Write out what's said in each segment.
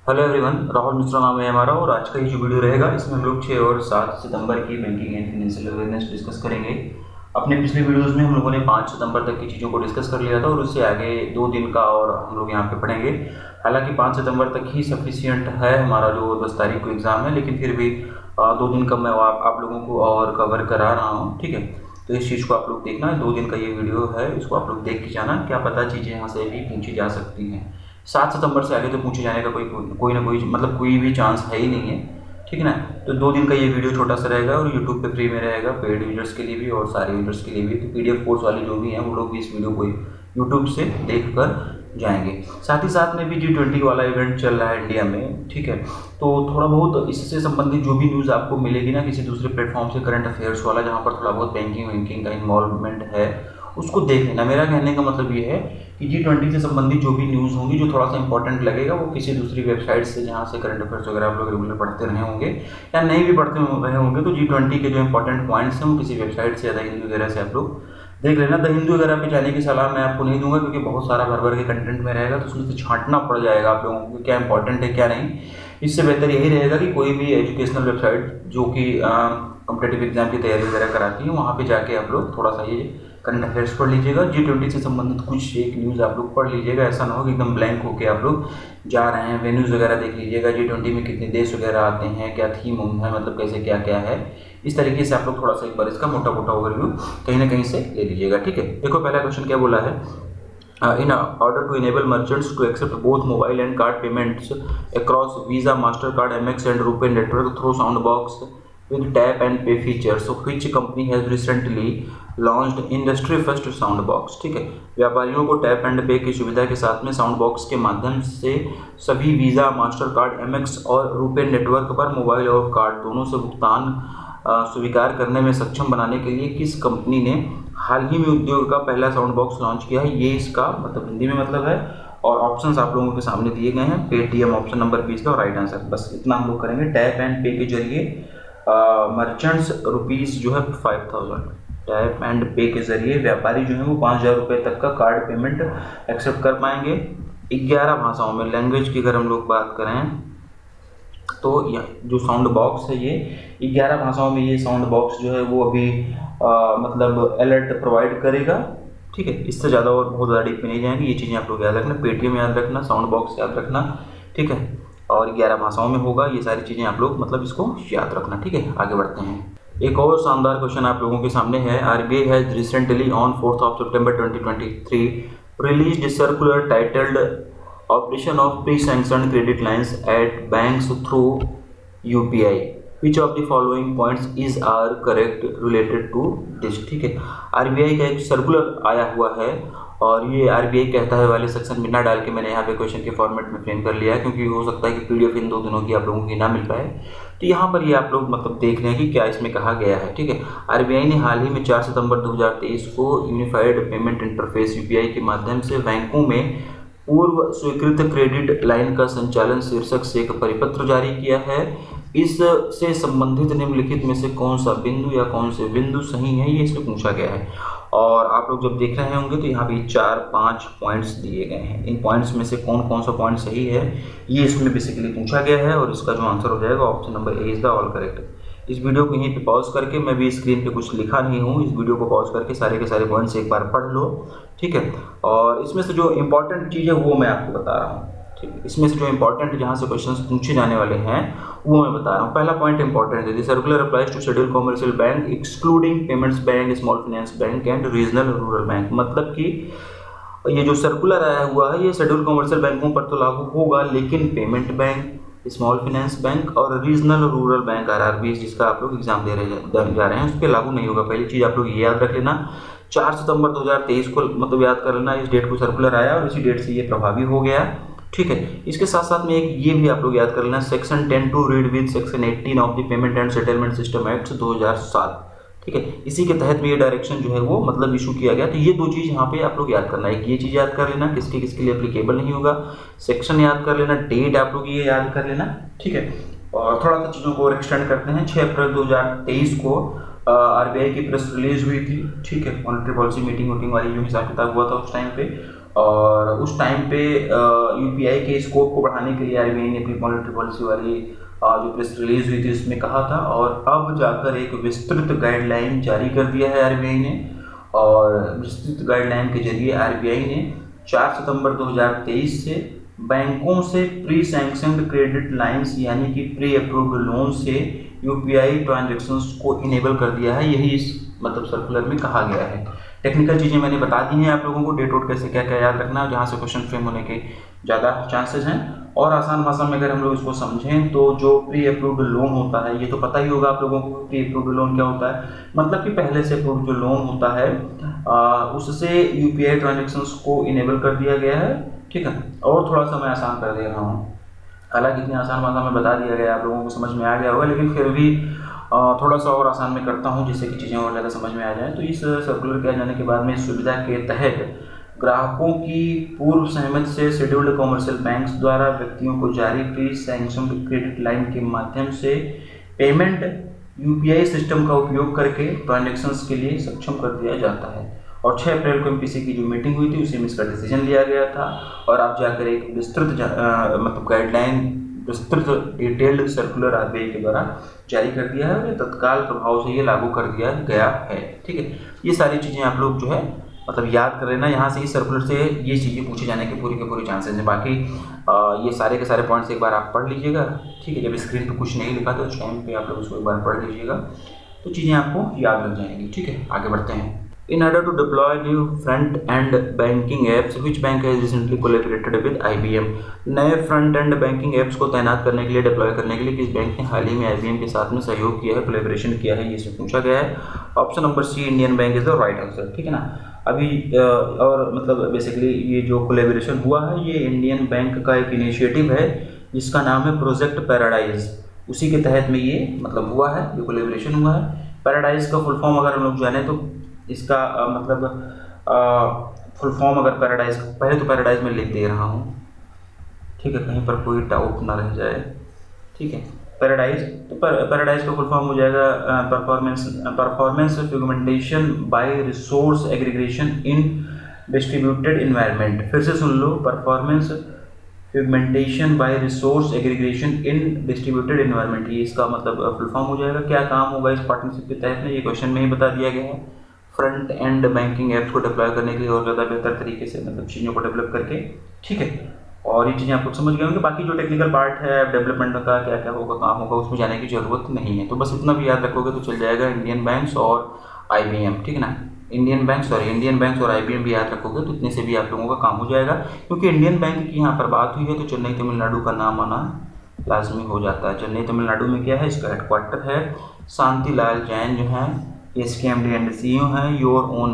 Hello everyone, Rahul Mishra नाम है हमारा और आज का ये जो वीडियो रहेगा इसमें हम लोग 6 और 7 सितंबर की banking and financial awareness discuss करेंगे। अपने पिछले वीडियोस में हम लोगों ने 5 सितंबर तक की चीज़ों को डिस्कस कर लिया था और उससे आगे 2 दिन का और हम लोग यहाँ पे पढ़ेंगे। हालांकि 5 सितंबर तक ही सफिशियंट है हमारा जो 10 तारीख को एग्ज़ाम है, लेकिन फिर भी 2 दिन का मैं आप लोगों को और कवर करा रहा हूँ। ठीक है, तो इस चीज़ को आप लोग देखना है। 2 दिन का ये वीडियो है, इसको आप लोग देख के जाना, क्या पता चीज़ें यहाँ से भी पूछी जा सकती हैं। 7 सितंबर से आगे तो पूछे जाने का कोई ना कोई मतलब कोई भी चांस है ही नहीं है। ठीक है ना, तो 2 दिन का ये वीडियो छोटा सा रहेगा और यूट्यूब पे फ्री में रहेगा, पेड यूजर्स के लिए भी और सारे यूजर्स के लिए भी। तो पीडीएफ कोर्स वाले जो भी हैं वो लोग भी इस वीडियो को यूट्यूब से देख कर जाएंगे। साथ ही साथ में भी G20 वाला इवेंट चल रहा है इंडिया में। ठीक है, तो थोड़ा बहुत इससे संबंधित जो भी न्यूज़ आपको मिलेगी ना किसी दूसरे प्लेटफॉर्म से, करंट अफेयर्स वाला जहाँ पर थोड़ा बहुत बैंकिंग का इन्वॉल्वमेंट है, उसको देख लेना। मेरा कहने का मतलब ये है कि G20 से संबंधित जो भी न्यूज़ होंगी जो थोड़ा सा इंपॉर्टेंट लगेगा वो किसी दूसरी वेबसाइट से, जहाँ से करंट अफेयर्स वगैरह आप लोग रेगुलर पढ़ते रहे होंगे या नहीं भी पढ़ते रहे होंगे, तो G20 के जो इंपॉर्टेंट पॉइंट्स हैं वो किसी वेबसाइट से या द हिंदू वगैरह से आप लोग देख लेना। द हिंदू वगैरह पे जाने की सलाह मैं आपको नहीं दूंगा क्योंकि बहुत सारा भर के कंटेंट में रहेगा, तो उसमें से छांटना पड़ जाएगा आप लोगों को क्या इंपॉर्टेंट है क्या नहीं। इससे बेहतर यही रहेगा कि कोई भी एजुकेशनल वेबसाइट जो कि कॉम्पिटेटिव एग्जाम की तैयारी वगैरह कराती है, वहाँ पे जाके आप लोग थोड़ा सा ये करंट अफेयर्स पढ़ लीजिएगा। G20 से संबंधित कुछ एक न्यूज़ आप लोग पढ़ लीजिएगा, ऐसा ना हो कि एकदम ब्लैंक होके आप लोग जा रहे हैं। वेन्यूज़ वगैरह देख लीजिएगा, G20 में कितने देश वगैरह आते हैं, क्या थीम है, मतलब कैसे क्या क्या है, इस तरीके से आप लोग थोड़ा सा एक बार इसका मोटा मोटा ओवरव्यू कहीं ना कहीं से ले लीजिएगा। ठीक है, देखो पहला क्वेश्चन क्या बोला है। In order to enable merchants to accept both mobile and card payments across Visa, Mastercard, Amex and RuPay network through Soundbox with tap and pay features, so which company has recently launched industry first Soundbox? ठीक है, व्यापारियों को tap and पे की सुविधा के साथ में साउंडबॉक्स के माध्यम से सभी वीज़ा, मास्टर कार्ड, एमएक्स और रुपे नेटवर्क पर मोबाइल और कार्ड दोनों से भुगतान स्वीकार करने में सक्षम बनाने के लिए किस कंपनी ने हाल ही में उद्योग का पहला साउंड बॉक्स लॉन्च किया है? ये इसका मतलब हिंदी में मतलब है और ऑप्शंस आप लोगों के सामने दिए गए हैं। पेटीएम ऑप्शन नंबर 20 का और राइट आंसर, बस इतना हम लोग करेंगे। टैप एंड पे के जरिए मर्चेंट्स रुपीज़ जो है 5000, टैप एंड पे के जरिए व्यापारी जो है वो 5000 रुपये तक का कार्ड पेमेंट एक्सेप्ट कर पाएंगे 11 भाषाओं में। लैंग्वेज की अगर हम लोग बात करें तो जो साउंड बॉक्स है ये 11 भाषाओं में ये साउंड बॉक्स जो है वो अभी मतलब अलर्ट प्रोवाइड करेगा। ठीक है, इससे ज़्यादा और बहुत ज़्यादा डीप में नहीं जाएंगे, ये चीज़ें आप लोग याद रखना। पेटीएम याद रखना, साउंड बॉक्स याद रखना, ठीक है, और 11 भाषाओं में होगा। ये सारी चीज़ें आप लोग मतलब इसको याद रखना। ठीक है, आगे बढ़ते हैं। एक और शानदार क्वेश्चन आप लोगों के सामने है। RBI has recently on 4 September 2023 released circular titled Operation of pre-sanctioned credit lines at banks through UPI. Which of the following points is are correct related to this? ठीक है, RBI का एक सर्कुलर आया हुआ है और ये RBI कहता है वाले सेक्शन में ना डाल के मैंने यहाँ पे क्वेश्चन के फॉर्मेट में फ्रेम कर लिया है क्योंकि हो सकता है कि PDF इन 2 दिनों की आप लोगों की ना मिल पाए। तो यहाँ पर ये आप लोग मतलब देख रहे हैं कि क्या इसमें कहा गया है। ठीक है, RBI ने हाल ही में 4 सितंबर 2023 को यूनिफाइड पेमेंट इंटरफेस UPI के माध्यम से बैंकों में पूर्व स्वीकृत क्रेडिट लाइन का संचालन शीर्षक से एक परिपत्र जारी किया है। इससे संबंधित निम्नलिखित में से कौन सा बिंदु या कौन से बिंदु सही है, ये इसमें पूछा गया है। और आप लोग जब देख रहे होंगे तो यहाँ पे 4-5 पॉइंट्स दिए गए हैं। इन पॉइंट्स में से कौन कौन सा पॉइंट सही है ये इसमें बेसिकली पूछा गया है और इसका जो आंसर हो जाएगा option number A is the all correct. इस वीडियो को यहीं पे पॉज करके, मैं भी स्क्रीन पे कुछ लिखा नहीं हूँ, इस वीडियो को पॉज करके सारे के सारे पॉइंट्स एक बार पढ़ लो। ठीक है, और इसमें से जो इंपॉर्टेंट चीज़ है वो मैं आपको बता रहा हूँ। ठीक है, इसमें से जो इंपॉर्टेंट जहाँ से क्वेश्चंस पूछे जाने वाले हैं वो मैं बता रहा हूँ। पहला पॉइंट इंपॉर्टेंट है, circular applies to schedule commercial bank excluding payments bank, small finance bank and regional rural bank. मतलब कि ये जो सर्कुलर आया हुआ है ये शेड्यूल कॉमर्शियल बैंकों पर तो लागू होगा, लेकिन payment bank, small finance bank और रीजनल रूरल बैंक RRB जिसका आप लोग एग्जाम दे जा रहे हैं उस पर लागू नहीं होगा। पहली चीज़ आप लोग ये याद रख लेना। 4 सितंबर 2023 को मतलब याद कर लेना, इस डेट को सर्कुलर आया और इसी डेट से ये प्रभावी हो गया। ठीक है, इसके साथ साथ में एक ये भी आप लोग याद कर लेना, section 10 to read with section 18 of the payment and settlement system act 2007। ठीक है, इसी के तहत में ये डायरेक्शन जो है वो मतलब इशू किया गया। तो ये 2 चीज़ यहाँ पे आप लोग याद करना है। एक ये चीज़ याद कर लेना किसके किसके लिए एप्लीकेबल नहीं होगा, सेक्शन याद कर लेना, डेट आप लोग ये याद कर लेना। ठीक है, और थोड़ा सा चीज़ों को और एक्सटेंड करते हैं। 6 अप्रैल 2023 को RBI की प्रेस रिलीज हुई थी। ठीक है, मॉनेटरी पॉलिसी मीटिंग वाली जो हिसाब किताब हुआ था उस टाइम पे, और उस टाइम पे यूपीआई के स्कोप को बढ़ाने के लिए आरबीआई ने अपनी मॉनेटरी पॉलिसी वाली जो प्रेस रिलीज हुई थी उसमें कहा था, और अब जाकर एक विस्तृत गाइडलाइन जारी कर दिया है आरबीआई ने। और विस्तृत गाइडलाइन के जरिए आरबीआई ने 4 सितंबर 2023 से बैंकों से प्री सैंक्शनड क्रेडिट लाइंस यानी कि प्री अप्रूव्ड लोन से यूपीआई ट्रांजैक्शंस को इनेबल कर दिया है। यही इस मतलब सर्कुलर में कहा गया है। टेक्निकल चीज़ें मैंने बता दी हैं आप लोगों को, डेट वोट कैसे क्या क्या याद रखना है, जहाँ से क्वेश्चन फ्रेम होने के ज़्यादा चांसेस हैं। और आसान भाषा में अगर हम लोग इसको समझें तो जो प्री अप्रूव्ड लोन होता है, ये तो पता ही होगा आप लोगों को प्री अप्रूव्ड लोन क्या होता है। मतलब कि पहले से अप्रूव्ड जो लोन होता है उससे यूपीआई ट्रांजैक्शंस को इनेबल कर दिया गया है। ठीक है, और थोड़ा सा मैं आसान कर दे रहा हूँ, हालांकि इतनी आसान भाषा में बता दिया गया, आप लोगों को समझ में आ गया होगा, लेकिन फिर भी थोड़ा सा और आसान में करता हूँ जिससे कि चीज़ें और ज़्यादा समझ में आ जाएँ। तो इस सर्कुलर के आ जाने के बाद में इस सुविधा के तहत ग्राहकों की पूर्व सहमति से शेड्यूल्ड कॉमर्शियल बैंक्स द्वारा व्यक्तियों को जारी प्री सैंक्शनड क्रेडिट लाइन के माध्यम से पेमेंट यूपीआई सिस्टम का उपयोग करके ट्रांजैक्शंस के लिए सक्षम कर दिया जाता है। और 6 अप्रैल को एमपीसी की जो मीटिंग हुई थी उसी में इसका डिसीजन लिया गया था, और अब जाकर एक विस्तृत मतलब गाइडलाइन, विस्तृत डिटेल्ड सर्कुलर आरबीआई के द्वारा जारी कर दिया है, और ये तत्काल प्रभाव से ये लागू कर दिया गया है। ठीक है, ये सारी चीज़ें आप लोग जो है मतलब याद कर लेना, यहाँ से इस सर्कुलर से ये चीज़ें पूछे जाने के पूरे चांसेस हैं। बाकी ये सारे के सारे पॉइंट्स एक बार आप पढ़ लीजिएगा। ठीक है, जब स्क्रीन पे कुछ नहीं लिखा तो उस टाइम पे आप लोग उसको एक बार पढ़ लीजिएगा, तो चीज़ें आपको याद लग जाएंगी। ठीक है, आगे बढ़ते हैं। In order to deploy new front-end banking apps, which bank has recently collaborated with IBM? नए फ्रंट-एंड बैंकिंग एप्स को तैनात करने के लिए, डिप्लॉय करने के लिए किस बैंक ने हाल ही में IBM के साथ में सहयोग किया है, कोलैबोरेशन किया है, ये इसमें पूछा गया है। Option number C, Indian bank is the right answer. ठीक है ना। अभी और मतलब बेसिकली ये जो कोलैबोरेशन हुआ है ये इंडियन बैंक का एक इनिशिएटिव है जिसका नाम है प्रोजेक्ट पैराडाइज। उसी के तहत में ये मतलब हुआ है, ये कोलैबोरेशन हुआ है। पैराडाइज का फुल फॉर्म अगर हम लोग जाने तो इसका मतलब फुल फॉर्म अगर पैराडाइज, पहले तो पैराडाइज में लिख दे रहा हूँ, ठीक है, कहीं पर कोई डाउट ना रह जाए। ठीक है, पैराडाइज, तो पैराडाइज का फुल फॉर्म हो जाएगा परफॉर्मेंस फ्यूगमेंटेशन बाय रिसोर्स एग्रीगेशन इन डिस्ट्रीब्यूटेड इन्वायरमेंट। फिर से सुन लो, परफॉर्मेंस फ्यूगमेंटेशन बाय रिसोर्स एग्रीगेशन इन डिस्ट्रीब्यूटेड इन्वायरमेंट, ये इसका मतलब फुल फॉर्म हो जाएगा। क्या काम होगा इस पार्टनरशिप के तहत में, ये क्वेश्चन में ही बता दिया गया है। फ्रंट एंड बैंकिंग ऐप्स को डिप्लॉय करने के लिए और ज़्यादा बेहतर तरीके से मतलब चीज़ों को डेवलप करके। ठीक है, और ये चीज़ें आप लोग समझ गए होंगे। बाकी जो टेक्निकल पार्ट है डेवलपमेंट का, क्या क्या होगा, काम होगा, उसमें जाने की ज़रूरत नहीं है। तो बस इतना भी याद रखोगे तो चल जाएगा, इंडियन बैंक्स और IBM। ठीक है ना, इंडियन बैंक्स और IBM भी याद रखोगे तो इतने से भी आप लोगों का काम हो जाएगा। क्योंकि इंडियन बैंक की यहाँ पर बात हुई है तो चेन्नई तमिलनाडु का नाम आना लाजमी हो जाता है। चेन्नई तमिलनाडु में क्या है, इसका हेडक्वार्टर है। शांति लाल जैन जो है इसके MD एंड CEO हैं। योर ओन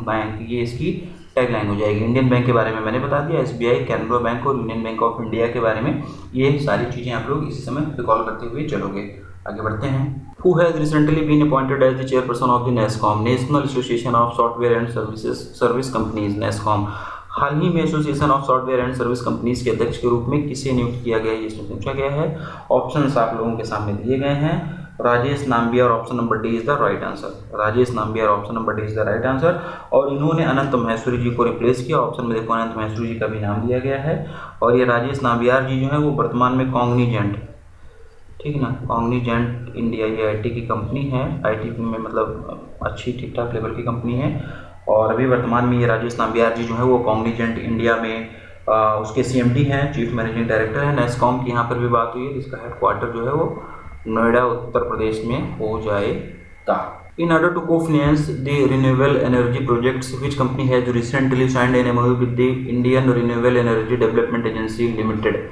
बैंक, ये इसकी टैगलाइन हो जाएगी। इंडियन बैंक के बारे में मैंने बता दिया, SBI, कैनरा बैंक और यूनियन बैंक ऑफ इंडिया के बारे में, ये सारी चीज़ें आप लोग इसी समय रिकॉल करते हुए चलोगे। आगे बढ़ते हैं। Who has recently been appointed as the chairperson of the NASSCOM, National Association of Software and Service Companies, NASSCOM? हाल ही में association of software and service companies के अध्यक्ष के रूप में किसे नियुक्त किया गया है, इसमें पूछा गया है। ऑप्शंस आप लोगों के सामने दिए गए हैं। राजेश नाम्बिया और option number D is the right answer. Rajesh Nambiar और option number D is the right answer. और इन्होंने अनंत महेश्वरी जी को रिप्लेस किया। ऑप्शन में देखो अनंत महेश्वरी जी का भी नाम दिया गया है। और ये राजेश नाम्बियार जी जो है वो वर्तमान में कॉग्निजेंट, ठीक है ना, कॉग्निजेंट इंडिया, ये IT की कंपनी है, IT में मतलब अच्छी ठीक ठाक लेवल की कंपनी है। और अभी वर्तमान में ये राजेश नाम्बियार जी जो है वो कॉग्निजेंट इंडिया में उसके CMD हैं, चीफ मैनेजिंग डायरेक्टर है। NASSCOM की यहाँ पर भी बात हुई है, इसका हेडक्वार्टर जो है वो नोएडा उत्तर प्रदेश में हो जाएगा। In order to co-finance the renewable energy projects, which company has recently signed an MOU with the Indian Renewable Energy Development Agency Limited,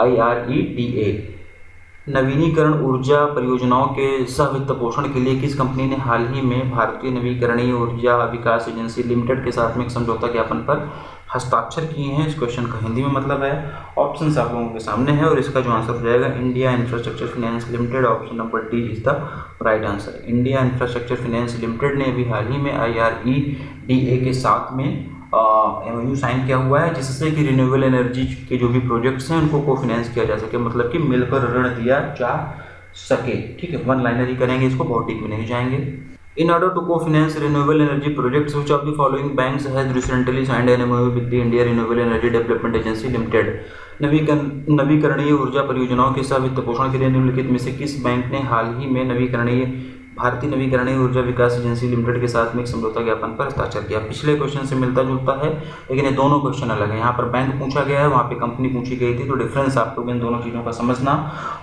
IREDA? नवीनीकरण ऊर्जा परियोजनाओं के सह-वित्त पोषण के लिए किस कंपनी ने हाल ही में भारतीय नवीकरणीय ऊर्जा विकास एजेंसी लिमिटेड के साथ में एक समझौता ज्ञापन पर हस्ताक्षर किए हैं? इस क्वेश्चन का हिंदी में मतलब है। ऑप्शन आप लोगों के सामने है और इसका जो आंसर हो जाएगा India infrastructure finance limited. Option number D is the right answer. India infrastructure finance limited ने अभी हाल ही में IREDA के साथ में MOU साइन किया हुआ है, जिससे कि रिन्यूएबल एनर्जी के जो भी प्रोजेक्ट्स हैं उनको को फाइनेंस किया जा सके, मतलब कि मिलकर ऋण दिया जा सके। ठीक है, वन लाइनर ही करेंगे इसको, बहुत डीप में नहीं जाएंगे। In order to co-finance renewable energy projects, which of the following banks has recently signed an MOU with the India Renewable Energy Development Agency Limited? नवीकरणीय ऊर्जा परियोजनाओं के वित्त पोषण के लिए निम्नलिखित में से किस बैंक ने हाल ही में भारतीय नवीकरणीय ऊर्जा विकास एजेंसी लिमिटेड के साथ में एक समझौता ज्ञापन पर हस्ताक्षर किया? पिछले क्वेश्चन से मिलता जुलता है, लेकिन ये दोनों क्वेश्चन अलग है। यहाँ पर बैंक पूछा गया है, वहाँ पे कंपनी पूछी गई थी, तो डिफरेंस आप लोग इन दोनों चीज़ों का समझना।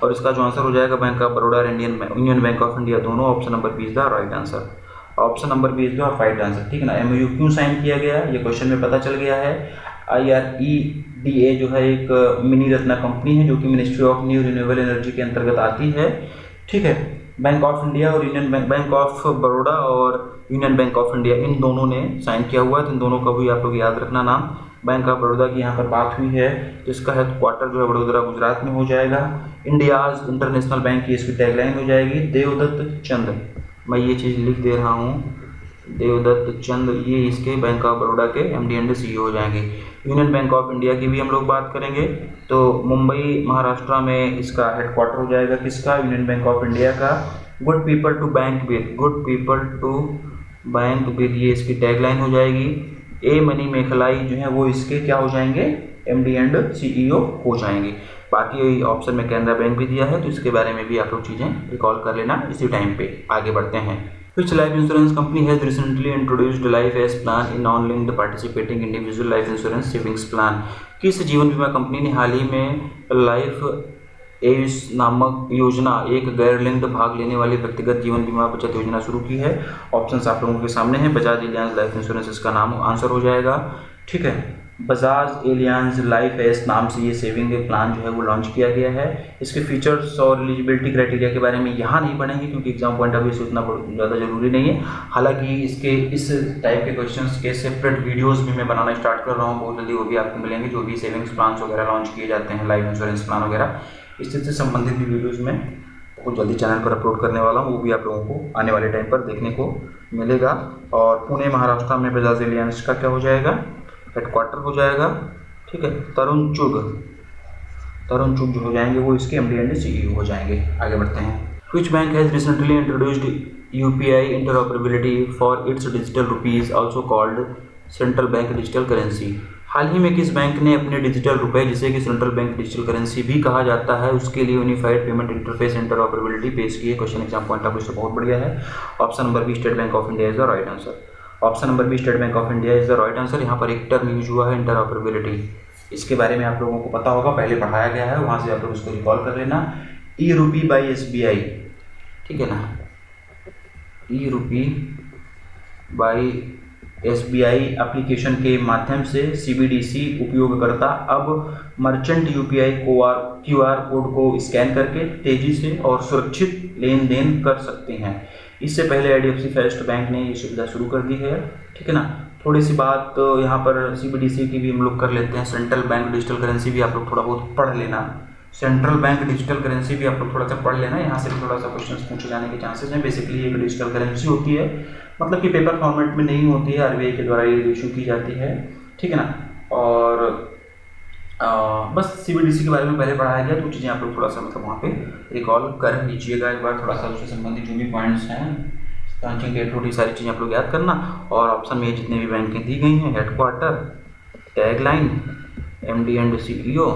और इसका जो आंसर हो जाएगा बैंक ऑफ बड़ौदा और यूनियन बैंक ऑफ इंडिया, दोनों। Option number B is the right answer. Option number B is the right answer, ठीक है ना। एमओयू क्यों साइन किया गया ये क्वेश्चन में पता चल गया है। IREDA जो है एक मिनी रत्ना कंपनी है जो कि ministry of new renewable energy के अंतर्गत आती है, ठीक है। बैंक ऑफ इंडिया और यूनियन बैंक ऑफ बड़ौदा और यूनियन बैंक ऑफ इंडिया, इन दोनों ने साइन किया हुआ है, तो इन दोनों का भी आप लोग याद रखना नाम। बैंक ऑफ बड़ौदा की यहाँ पर बात हुई है, जिसका हेडक्वार्टर जो है वडोदरा गुजरात में हो जाएगा। इंडियाज इंटरनेशनल बैंक की इसकी टैगलाइन हो जाएगी देवदत्त चंद। मैं ये चीज़ लिख दे रहा हूँ, देवदत्त चंद, ये इसके बैंक ऑफ बड़ौदा के MD एंड CEO हो जाएंगे। यूनियन बैंक ऑफ इंडिया की भी हम लोग बात करेंगे, तो मुंबई महाराष्ट्र में इसका हेडक्वार्टर हो जाएगा किसका? यूनियन बैंक ऑफ इंडिया का। Good people to bank with, good people to bank with, ये इसकी टैगलाइन हो जाएगी। ए मनी मेखलाई जो है वो इसके क्या हो जाएंगे? MD एंड CEO हो जाएंगे। बाकी ऑप्शन में कैनरा बैंक भी दिया है, तो इसके बारे में भी आप लोग चीज़ें रिकॉल कर लेना इसी टाइम पे। आगे बढ़ते हैं। Which life insurance company has recently introduced life as plan in non-linked participating individual life insurance savings plan? किस जीवन बीमा कंपनी ने हाल ही में लाइफ एस नामक योजना, एक गैर लिंक्ड भाग लेने वाली व्यक्तिगत जीवन बीमा बचत योजना शुरू की है? ऑप्शंस आप लोगों के सामने हैं। बजाज एलियांज लाइफ इंश्योरेंस इसका नाम आंसर हो जाएगा, ठीक है। बजाज एलियांज लाइफ एस नाम से ये सेविंग प्लान जो है वो लॉन्च किया गया है। इसके फीचर्स और एलिजिबिलिटी क्राइटेरिया के बारे में यहाँ नहीं पढ़ेंगे, क्योंकि एग्जाम पॉइंट ऑफ व्यू से उतना ज़्यादा जरूरी नहीं है। हालांकि इसके इस टाइप के क्वेश्चंस के सेपरेट वीडियोस भी मैं बनाना स्टार्ट कर रहा हूँ बहुत जल्दी, वो भी आपको मिलेंगे। जो भी सेविंग्स प्लान वगैरह लॉन्च किए जाते हैं, लाइफ इंश्योरेंस प्लान वगैरह, इससे संबंधित भी वीडियोज़ में बहुत जल्दी चैनल पर अपलोड करने वाला हूँ, वो भी आप लोगों को आने वाले टाइम पर देखने को मिलेगा। और पुणे महाराष्ट्र में बजाज एलियांज का क्या हो जाएगा? हेडक्वार्टर हो जाएगा, ठीक है। तरुण चुग जो हो जाएंगे वो इसके MD एंड CEO हो जाएंगे। आगे बढ़ते हैं। Which bank has recently introduced UPI interoperability for its digital rupees, also called central bank digital currency? हाल ही में किस बैंक ने अपने डिजिटल रुपए, जिसे कि सेंट्रल बैंक डिजिटल करेंसी भी कहा जाता है, उसके लिए यूनिफाइड पेमेंट इंटरफेस इंटरऑपरेबिलिटी पेश की है? Question exam point of view से बहुत बढ़िया है। Option number B State Bank of India is the right answer. Option number B State Bank of India is the right answer. यहाँ पर एक टर्म यूज हुआ है इंटरऑपरेबिलिटी, इसके बारे में आप लोगों को पता होगा, पहले पढ़ाया गया है, वहाँ से आप लोग उसको रिकॉल कर लेना। ई-रूपी बाई SBI, ठीक है ना। ई-रूपी बाई SBI एप्लीकेशन के माध्यम से CBDC उपयोगकर्ता अब मर्चेंट UPI QR कोड को स्कैन करके तेजी से और सुरक्षित लेन देन कर सकते हैं। इससे पहले IDFC फर्स्ट बैंक ने ये सुविधा शुरू कर दी है, ठीक है ना। थोड़ी सी बात तो यहाँ पर CBDC की भी हम लोग कर लेते हैं। सेंट्रल बैंक डिजिटल करेंसी भी आप लोग थोड़ा बहुत पढ़ लेना। सेंट्रल बैंक डिजिटल करेंसी भी आप लोग थोड़ा सा पढ़ लेना, यहाँ से भी थोड़ा सा क्वेश्चंस पूछे जाने के चांसेस हैं। बेसिकली एक डिजिटल करेंसी होती है, मतलब कि पेपर फॉर्मेट में नहीं होती है, RBI के द्वारा ये इशू की जाती है, ठीक है ना। और बस CBDC के बारे में पहले पढ़ाया गया, तो चीज़ें आप लोग थोड़ा सा मतलब वहाँ पे रिकॉल कर लीजिएगा एक बार, थोड़ा सा उससे संबंधित जो भी पॉइंट्स हैं, ब्रांचिंग डेट रोटी, सारी चीज़ें आप लोग याद करना। और ऑप्शन में जितने भी बैंकें दी गई हैं, headquarter, tagline, MD and CEO,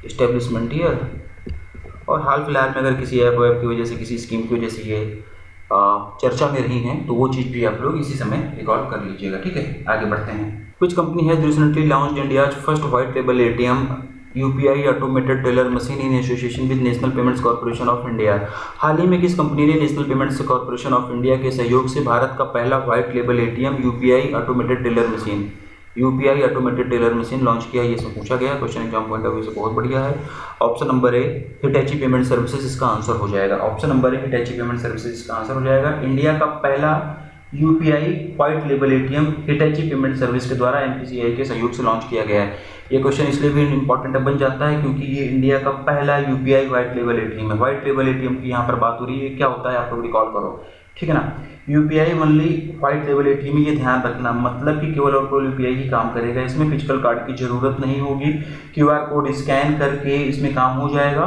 establishment year, और हाल फिलहाल में अगर किसी ऐप की वजह से, किसी स्कीम की वजह से ये चर्चा में रही हैं, तो वो चीज़ भी आप लोग इसी समय रिकॉल कर लीजिएगा, ठीक है। आगे बढ़ते हैं। कुछ कंपनी है recently launched India's first white label ATM UPI automated teller machine in association with National Payments Corporation of India? हाल ही में किस कंपनी ने National Payments Corporation of India के सहयोग से भारत का पहला white label ATM UPI automated teller machine launch किया? ये सब पूछा गया, question exam point of view से बहुत बढ़िया है। Option number A Hitachi payment services इसका आंसर हो जाएगा। Option number A Hitachi payment services इसका आंसर हो जाएगा। इंडिया का पहला UPI white label ATM Hitachi payment service के द्वारा NPCI के सहयोग से लॉन्च किया गया है। ये क्वेश्चन इसलिए भी इंपॉर्टेंट बन जाता है क्योंकि ये इंडिया का पहला UPI व्हाइट लेबल ATM है। व्हाइट लेबल ATM की यहाँ पर बात हो रही है, क्या होता है आप लोग रिकॉल करो, ठीक है ना। UPI only white label ATM, ये ध्यान रखना, मतलब कि केवल और केवल UPI ही काम करेगा, इसमें फिजिकल कार्ड की जरूरत नहीं होगी। QR कोड स्कैन करके इसमें काम हो जाएगा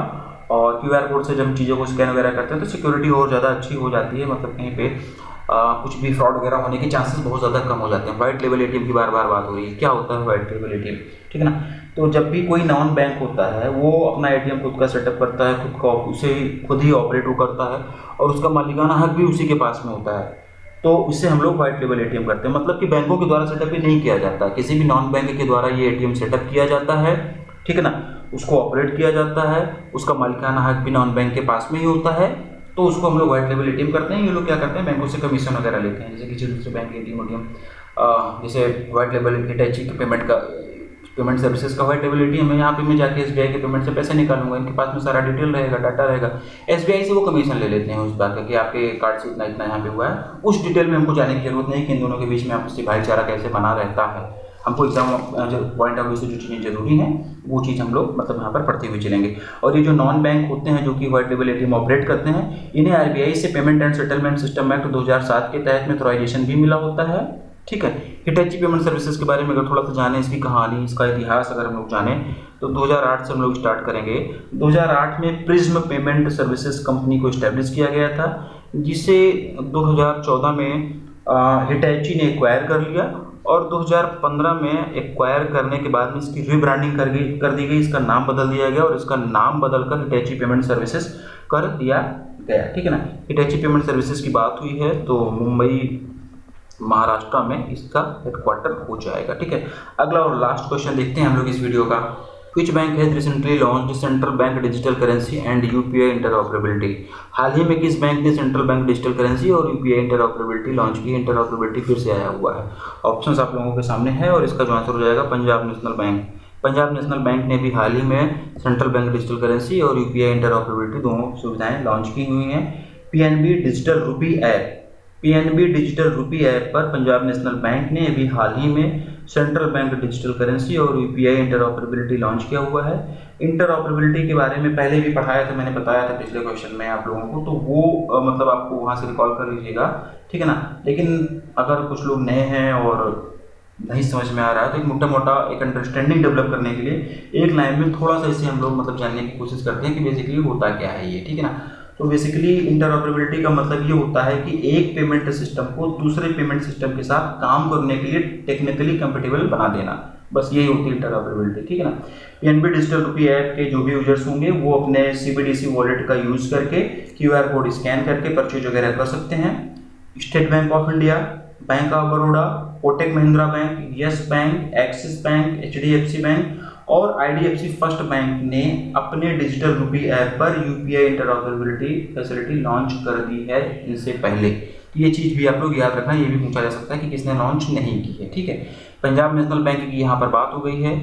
और QR कोड से जब चीज़ों को स्कैन वगैरह करते हैं तो सिक्योरिटी और ज़्यादा अच्छी हो जाती है, मतलब कहीं पे कुछ भी फ्रॉड वगैरह होने के चांसेस बहुत ज़्यादा कम हो जाते हैं। वाइट लेवल ATM की बार बार बात हो रही है, क्या होता है वाइट लेवल ATM, ठीक है ना। तो जब भी कोई नॉन बैंक होता है वो अपना ATM खुद का सेटअप करता है, खुद ही ऑपरेट करता है और उसका मालिकाना हक भी उसी के पास में होता है। तो उससे हम लोग वाइट लेवल ATM करते हैं, मतलब कि बैंकों के द्वारा सेटअप ही नहीं किया जाता, किसी भी नॉन बैंक के द्वारा ये ATM सेटअप किया जाता है, ठीक है ना। उसको ऑपरेट किया जाता है, उसका मालिकाना हक भी नॉन बैंक के पास में ही होता है, तो उसको हम लोग वाइट लेवल ATM करते हैं। ये लोग क्या करते हैं, बैंकों से कमीशन वगैरह लेते हैं, जैसे किसी दूसरे बैंक के ATM जैसे वाइट लेवल हिटैची के पेमेंट सर्विसेज का वाइट लेवल ATM है, यहाँ पे मैं जाके SBI के पेमेंट से पैसे निकालूंगा, इनके पास में सारा डिटेल रहेगा, डाटा रहेगा। SBI से वो कमीशन ले लेते हैं उस बात का कि आपके कार्ड से इतना इतना यहाँ पे हुआ है, उस डिटेल में हमको जाने की जरूरत नहीं कि इन दोनों के बीच में आपसी भाईचारा कैसे बना रहता है। हमको एग्जाम पॉइंट ऑफ व्यू से जो चीज़ें जरूरी हैं वो चीज़ हम लोग मतलब यहाँ पर पढ़ते हुए चलेंगे। और ये जो नॉन बैंक होते हैं जो कि वाइट लेवल ATM ऑपरेट करते हैं, इन्हें RBI से payment and settlement system act 2007 के तहत में ऑथराइजेशन भी मिला होता है, ठीक है। हिटैची पेमेंट सर्विसेज के बारे में अगर थोड़ा सा जाने, इसकी कहानी, इसका इतिहास अगर हम लोग जाने तो 2008 से हम लोग स्टार्ट करेंगे। 2008 में प्रिज्म पेमेंट सर्विसेज कंपनी को इस्टेब्लिश किया गया था, जिसे 2014 में हिटैची ने एक्वायर कर लिया और 2015 में एक्वायर करने के बाद में इसकी रीब्रांडिंग कर दी गई, इसका नाम बदल दिया गया और इसका नाम बदलकर हिटैची पेमेंट सर्विसेज कर दिया गया, ठीक है ना। हिटैची पेमेंट सर्विसेज की बात हुई है तो मुंबई महाराष्ट्र में इसका हेडक्वार्टर हो जाएगा, ठीक है। अगला और लास्ट क्वेश्चन देखते हैं हम लोग इस वीडियो का। Which bank has recently launched central bank digital currency and UPI interoperability. हाल ही में किस बैंक ने सेंट्रल बैंक डिजिटल करेंसी और UPI इंटरऑपरेबिलिटी लॉन्च की। इंटरऑपरेबिलिटी फिर से आया हुआ है, ऑप्शंस आप लोगों के सामने है और इसका जो आंसर हो जाएगा Punjab national bank. Punjab national bank ने भी हाल ही में सेंट्रल बैंक डिजिटल करेंसी और UPI इंटरऑपरेबिलिटी दोनों सुविधाएं लॉन्च की हुई हैं। PNB digital rupee app, PNB digital rupee app पर पंजाब नेशनल बैंक ने अभी हाल ही में सेंट्रल बैंक डिजिटल करेंसी और UPI इंटरऑपरेबिलिटी लॉन्च किया हुआ है। इंटरऑपरेबिलिटी के बारे में पहले भी पढ़ाया था, मैंने बताया था पिछले क्वेश्चन में आप लोगों को, तो वो मतलब आपको वहाँ से रिकॉल कर लीजिएगा, ठीक है ना। लेकिन अगर कुछ लोग नए हैं और नहीं समझ में आ रहा है तो एक मोटा मोटा एक अंडरस्टैंडिंग डेवलप करने के लिए एक लाइन में थोड़ा सा इसे हम लोग मतलब जानने की कोशिश करते हैं कि बेसिकली होता क्या है ये, ठीक है ना। तो बेसिकली इंटरऑपरेबिलिटी का मतलब ये होता है कि एक पेमेंट सिस्टम को दूसरे पेमेंट सिस्टम के साथ काम करने के लिए टेक्निकली कंपेटेबल बना देना, बस यही होती है इंटरऑपरेबिलिटी, ठीक है ना। PNB डिजिटल रुपी ऐप के जो भी यूजर्स होंगे वो अपने CBDC वॉलेट का यूज करके QR कोड स्कैन करके परचेज वगैरह कर सकते हैं। State Bank of India, bank of Baroda, Kotak Mahindra bank, yes bank, axis bank, HDFC bank और IDFC फर्स्ट बैंक ने अपने डिजिटल रुपी ऐप पर UPI इंटरऑपरेबिलिटी फैसिलिटी लॉन्च कर दी है इनसे पहले। ये चीज़ भी आप लोग याद रखना, ये भी पूछा जा सकता है कि किसने लॉन्च नहीं की है, ठीक है। पंजाब नेशनल बैंक की यहाँ पर बात हो गई है,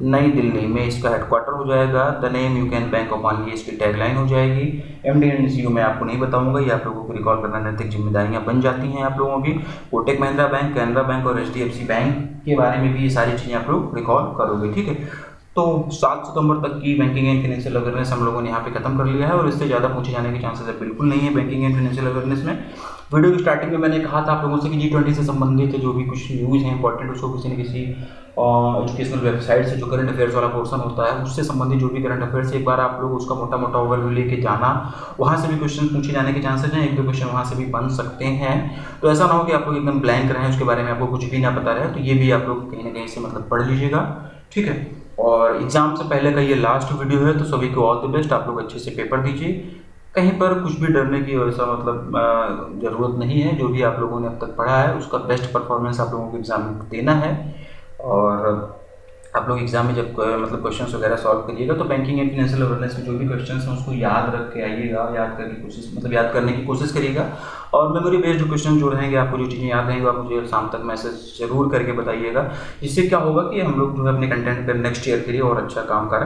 नई दिल्ली में इसका हेडक्वार्टर हो जाएगा। The name you can bank upon, ये इसकी टैगलाइन हो जाएगी। MD एंड CEO मैं आपको नहीं बताऊंगा, ये आप लोगों को रिकॉल करना नैतिक जिम्मेदारियां बन जाती हैं आप लोगों की। कोटक महिंद्रा बैंक, कैनरा बैंक और HDFC बैंक के बारे में भी ये सारी चीज़ें आप लोग रिकॉल करोगे, ठीक है। तो 7 सितंबर तक की बैंकिंग एंड फाइनेंशियल अवेयरनेस हम लोगों ने यहाँ पे खत्म कर लिया है और इससे ज़्यादा पूछे जाने के चांसेस है बिल्कुल नहीं है बैंकिंग एंड फाइनेंशियल अवेयरनेस में। वीडियो की स्टार्टिंग में मैंने कहा था आप लोगों से कि G20 से संबंधित जो भी कुछ न्यूज़ हैं इंपॉर्टेंट, उसको किसी न किसी एजुकेशनल वेबसाइट से जो करंट अफेयर्स वाला पोर्सन होता है उससे संबंधित जो भी करंट अफेयर्स एक बार आप लोग उसका मोटा मोटा ओवरव्यू लेके जाना, वहाँ से भी क्वेश्चन पूछे जाने के चांसेस हैं, 1-2 क्वेश्चन वहाँ से भी बन सकते हैं। तो ऐसा ना हो कि आप लोग एकदम ब्लैंक रहें, उसके बारे में आपको कुछ भी ना पता रहे, तो ये भी आप लोग कहीं ना कहीं से मतलब पढ़ लीजिएगा, ठीक है। और एग्जाम से पहले का ये लास्ट वीडियो है, तो सभी को ऑल द बेस्ट, आप लोग अच्छे से पेपर दीजिए, कहीं पर कुछ भी डरने की वैसा मतलब ज़रूरत नहीं है। जो भी आप लोगों ने अब तक पढ़ा है उसका बेस्ट परफॉर्मेंस आप लोगों को एग्जाम में देना है। और आप लोग एग्जाम में जब मतलब क्वेश्चंस वगैरह सॉल्व करिएगा तो बैंकिंग एंड फाइनेंशियल अवेयरनेस के जो भी क्वेश्चंस हैं उसको याद रख के आइएगा, याद करने की कोशिश करिएगा। और मेमोरी बेस्ड जो क्वेश्चन जो रहेंगे, आपको जो चीज़ें याद रहेंगी आप मुझे शाम तक मैसेज जरूर करके बताइएगा, जिससे क्या होगा कि हम लोग जो है अपने कंटेंट पर नेक्स्ट ईयर के लिए और अच्छा काम कर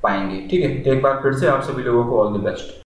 पाएंगे, ठीक है। तो एक बार फिर से आप सभी लोगों को ऑल द बेस्ट।